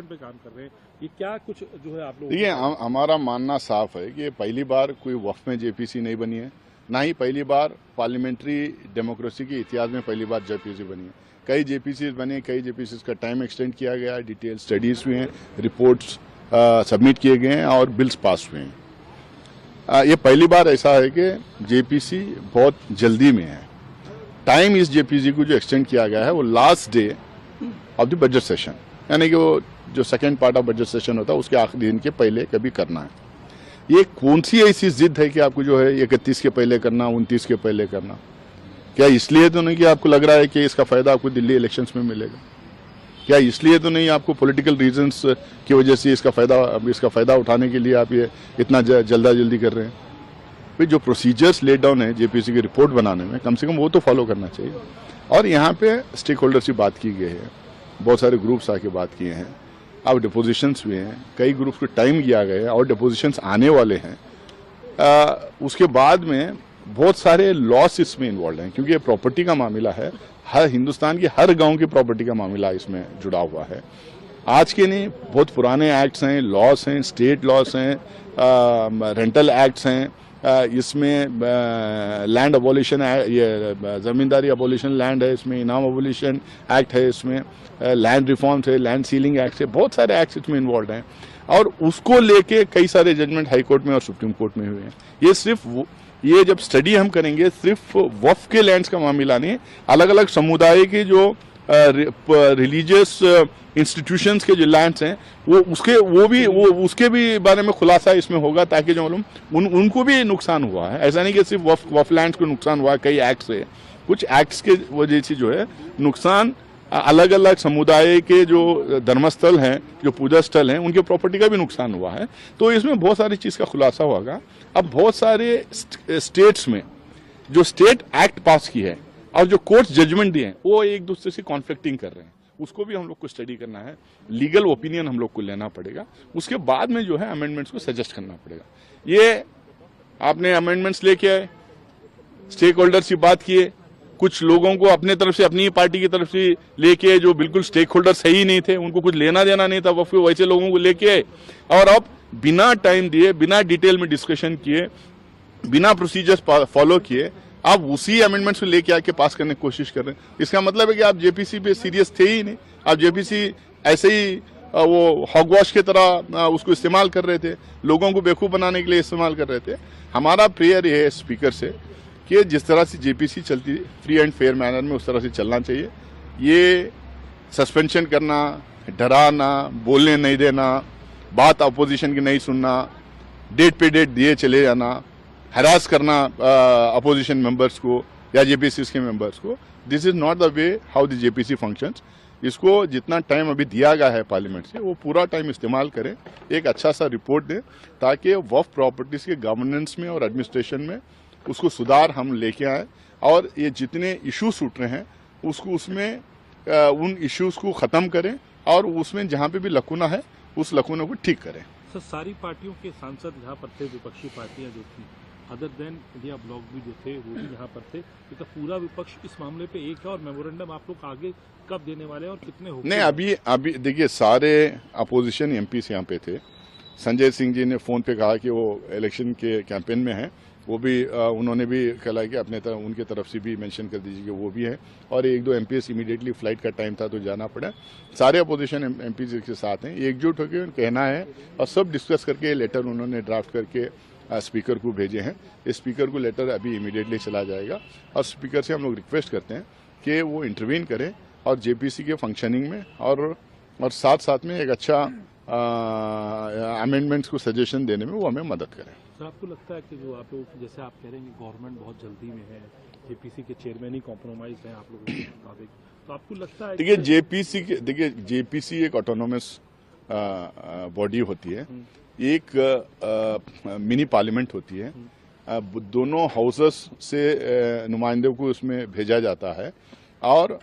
पे काम कर रहे हैं, ये क्या कुछ जो है आप लोग? देखिए, हमारा मानना साफ है कि पहली बार कोई वक्फ में जेपीसी नहीं बनी है, ना ही पहली बार पार्लियामेंट्री डेमोक्रेसी के इतिहास में पहली बार जेपीसी बनी है। कई जेपीसी बने, कई जेपीसी का टाइम एक्सटेंड किया गया है, डिटेल स्टडीज हुए हैं, रिपोर्ट्स सबमिट किए गए हैं और बिल्स पास हुए हैं। ये पहली बार ऐसा है कि जेपीसी बहुत जल्दी में है। टाइम इस जेपीसी को जो एक्सटेंड किया गया है वो last day of the budget session, यानी कि वो जो second part of budget session होता है उसके आखिरी दिन के पहले कभी करना है। ये कौन सी ऐसी जिद है कि आपको जो है 31 के पहले करना, 29 के पहले करना? क्या इसलिए तो नहीं कि आपको लग रहा है कि इसका फायदा आपको दिल्ली इलेक्शंस में मिलेगा? क्या इसलिए तो नहीं आपको पॉलिटिकल रीजंस की वजह से इसका फायदा उठाने के लिए आप ये इतना जल्दी कर रहे हैं? भाई, जो प्रोसीजर्स लेट डाउन है जेपीसी की रिपोर्ट बनाने में, कम से कम वो तो फॉलो करना चाहिए। और यहाँ पे स्टेक होल्डर से बात की गई है, बहुत सारे ग्रुप्स आके बात किए हैं, अब डिपोजिशंस हुए हैं, कई ग्रुप्स को टाइम दिया गया है और डिपोजिशंस आने वाले हैं। उसके बाद में बहुत सारे लॉस इसमें इन्वॉल्व हैं, क्योंकि ये प्रॉपर्टी का मामला है, हर हिंदुस्तान की हर गांव की प्रॉपर्टी का मामला इसमें जुड़ा हुआ है। आज के नहीं, बहुत पुराने एक्ट्स हैं, लॉस हैं, स्टेट लॉस हैं, रेंटल एक्ट्स हैं, इसमें लैंड अबॉलिशन, ये जमींदारी अबॉलिशन लैंड है, इसमें इनाम अबॉलिशन एक्ट है, इसमें लैंड रिफॉर्म्स है, लैंड सीलिंग एक्ट है, बहुत सारे एक्ट्स इसमें इन्वॉल्व हैं। और उसको लेके कई सारे जजमेंट हाई कोर्ट में और सुप्रीम कोर्ट में हुए हैं। ये जब स्टडी हम करेंगे, सिर्फ वक्फ के लैंड्स का मामला नहीं, अलग अलग समुदाय के जो रिलीजियस इंस्टीट्यूशंस के जो लैंड्स हैं उसके भी बारे में खुलासा इसमें होगा, ताकि जो मालूम उनको भी नुकसान हुआ है। ऐसा नहीं कि सिर्फ वक्फ लैंड्स को नुकसान हुआ है, कई एक्ट से, कुछ एक्ट्स के वजह से जो है नुकसान अलग अलग समुदाय के जो धर्मस्थल हैं, जो पूजा स्थल हैं, उनके प्रॉपर्टी का भी नुकसान हुआ है। तो इसमें बहुत सारी चीज़ का खुलासा होगा। अब बहुत सारे स्टेट्स में जो स्टेट एक्ट पास की है और जो कोर्ट जजमेंट दिए हैं वो एक दूसरे से कॉन्फ्लिक्टिंग कर रहे हैं, उसको भी हम लोग को स्टडी करना है, लीगल ओपिनियन हम लोग को लेना पड़ेगा, उसके बाद में जो है अमेंडमेंट्स को सजेस्ट करना पड़ेगा। ये आपने अमेंडमेंट्स लेके आए, स्टेक होल्डर से बात किए, कुछ लोगों को अपने तरफ से, अपनी पार्टी की तरफ से लेके, जो बिल्कुल स्टेक होल्डर सही नहीं थे, उनको कुछ लेना देना नहीं था वक्फ, वैसे लोगों को लेके आए और अब बिना टाइम दिए, बिना डिटेल में डिस्कशन किए, बिना प्रोसीजर्स फॉलो किए आप उसी अमेंडमेंट्स को लेके आके पास करने की कोशिश कर रहे हैं। इसका मतलब है कि आप जेपीसी पे सीरियस थे ही नहीं, आप जेपीसी ऐसे ही वो हॉगवॉश की तरह उसको इस्तेमाल कर रहे थे, लोगों को बेवकूफ़ बनाने के लिए इस्तेमाल कर रहे थे। हमारा प्रेयर ये है स्पीकर से कि जिस तरह से जेपीसी चलती फ्री एंड फेयर मैनर में, उस तरह से चलना चाहिए। ये सस्पेंशन करना, डराना, बोलने नहीं देना, बात अपोजिशन की नहीं सुनना, डेट पे डेट दिए चले जाना, हरास करना अपोजिशन मेंबर्स को या जेपीसी के मेंबर्स को, this is not the way how the JPC functions. इसको जितना टाइम अभी दिया गया है पार्लियामेंट से, वो पूरा टाइम इस्तेमाल करें, एक अच्छा सा रिपोर्ट दें, ताकि वक्फ प्रॉपर्टीज के गवर्नेंस में और एडमिनिस्ट्रेशन में उसको सुधार हम लेके आए और ये जितने इश्यूज उठ रहे हैं उसको उसमें उन इश्यूज को ख़त्म करें और उसमें जहाँ पे भी लकूना है उस लकूने को ठीक करें। सर, सारी पार्टियों के सांसद यहाँ पर थे, विपक्षी पार्टियां जो थी, अदर देन इंडिया ब्लॉक भी जो थे वो भी यहाँ पर थे, तो पूरा विपक्ष इस मामले पे एक है और मेमोरेंडम आप लोग आगे कब देने वाले हैं और कितने हो? नहीं, अभी देखिए, सारे अपोजिशन एमपी यहाँ पे थे। संजय सिंह जी ने फोन पे कहा कि वो इलेक्शन के कैंपेन में है, वो भी उन्होंने भी कहा कि अपने उनके तरफ से भी मेंशन कर दीजिए कि वो भी है, और एक दो एमपीएस इमीडिएटली फ्लाइट का टाइम था तो जाना पड़ा। सारे अपोजिशन एमपीज के साथ हैं, एकजुट होकर कहना है और सब डिस्कस करके लेटर उन्होंने ड्राफ्ट करके स्पीकर को भेजे हैं। इस स्पीकर को लेटर अभी इमीडिएटली चला जाएगा और स्पीकर से हम लोग रिक्वेस्ट करते हैं कि वो इंटरवीन करें और जेपीसी के फंक्शनिंग में और साथ साथ में एक अच्छा अमेंडमेंट्स को सजेशन देने में वो हमें मदद करें। सर, आपको लगता है कि जो आप लोग, जैसे आप कह रहे हैं कि गवर्नमेंट बहुत जल्दी में है, जेपीसी के चेयरमैन ही कॉम्प्रोमाइज हैं आप लोगों के मुताबिक, तो आपको लगता है? देखिए, जेपीसी एक ऑटोनोमस बॉडी होती है, एक मिनी पार्लियामेंट होती है, दोनों हाउसेस से नुमाइंदों को उसमें भेजा जाता है और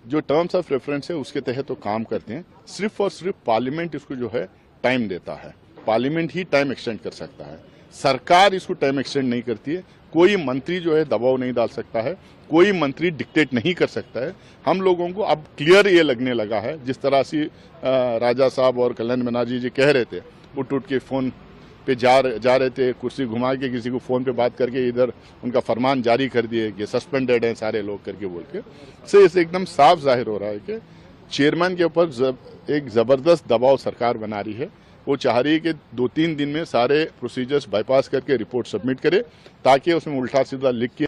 जो टर्म्स ऑफ रेफरेंस है उसके तहत तो काम करते हैं। सिर्फ और सिर्फ पार्लियामेंट इसको जो है टाइम देता है, पार्लियामेंट ही टाइम एक्सटेंड कर सकता है। सरकार इसको टाइम एक्सटेंड नहीं करती है, कोई मंत्री जो है दबाव नहीं डाल सकता है, कोई मंत्री डिक्टेट नहीं कर सकता है। हम लोगों को अब क्लियर ये लगने लगा है, जिस तरह से राजा साहब और कल्याण बनर्जी जी कह रहे थे, उठ के फ़ोन पे जा रहे थे, कुर्सी घुमा के किसी को फ़ोन पे बात करके इधर उनका फरमान जारी कर दिए कि सस्पेंडेड हैं सारे लोग करके बोल के, से इससे एकदम साफ जाहिर हो रहा है कि चेयरमैन के ऊपर एक ज़बरदस्त दबाव सरकार बना रही है। वो चाह रही है कि 2-3 दिन में सारे प्रोसीजर्स बाईपास करके रिपोर्ट सबमिट करे, ताकि उसमें उल्टा सीधा लिख के